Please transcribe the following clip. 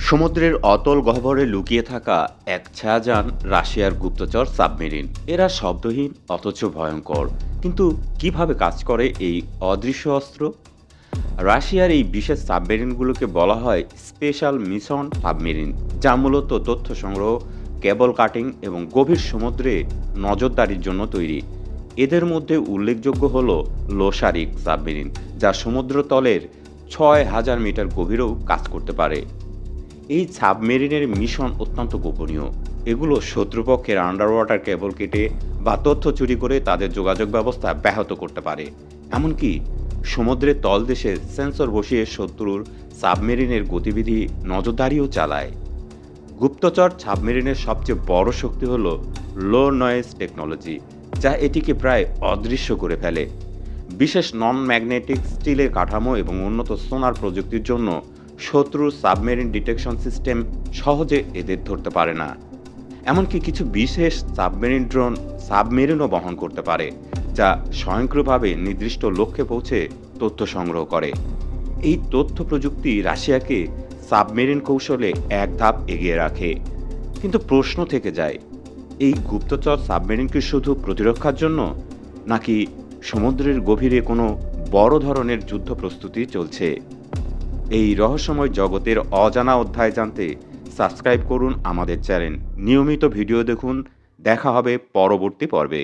সমুদ্রের অতল গহ্বরে লুকিয়ে থাকা এক ছায়াযান রাশিয়ার গুপ্তচর সাবমেরিন। এরা শব্দহীন অথচ ভয়ঙ্কর। কিন্তু কিভাবে কাজ করে এই অদৃশ্য অস্ত্র? রাশিয়ার এই বিশেষ সাবমেরিনগুলোকে বলা হয় স্পেশাল মিশন সাবমেরিন, যা মূলত তথ্য সংগ্রহ, কেবল কাটিং এবং গভীর সমুদ্রে নজরদারির জন্য তৈরি। এদের মধ্যে উল্লেখযোগ্য হল লোসারিক সাবমেরিন, যা সমুদ্রতলের ৬,০০০ মিটার গভীরেও কাজ করতে পারে। এই সাবমেরিনের মিশন অত্যন্ত গোপনীয়। এগুলো শত্রুপক্ষের আন্ডার ওয়াটার কেবল কেটে বা তথ্য চুরি করে তাদের যোগাযোগ ব্যবস্থা ব্যাহত করতে পারে। এমনকি সমুদ্রের তলদেশে সেন্সর বসিয়ে শত্রুর সাবমেরিনের গতিবিধি নজরদারিও চালায়। গুপ্তচর সাবমেরিনের সবচেয়ে বড় শক্তি হল লো নয়েজ টেকনোলজি, যা এটিকে প্রায় অদৃশ্য করে ফেলে। বিশেষ নন ম্যাগনেটিক স্টিলের কাঠামো এবং উন্নত সোনার প্রযুক্তির জন্য শত্রুর সাবমেরিন ডিটেকশন সিস্টেম সহজে এদের ধরতে পারে না। এমনকি কিছু বিশেষ সাবমেরিন ড্রোন সাবমেরিনও বহন করতে পারে, যা স্বয়ংক্রিয়ভাবে নির্দিষ্ট লক্ষ্যে পৌঁছে তথ্য সংগ্রহ করে। এই তথ্য প্রযুক্তি রাশিয়াকে সাবমেরিন কৌশলে এক ধাপ এগিয়ে রাখে। কিন্তু প্রশ্ন থেকে যায়, এই গুপ্তচর সাবমেরিন কি শুধু প্রতিরক্ষার জন্য, নাকি সমুদ্রের গভীরে কোনো বড় ধরনের যুদ্ধ প্রস্তুতি চলছে? এই রহস্যময় জগতের অজানা অধ্যায় জানতে সাবস্ক্রাইব করুন আমাদের চ্যানেল। নিয়মিত ভিডিও দেখুন। দেখা হবে পরবর্তী পর্বে।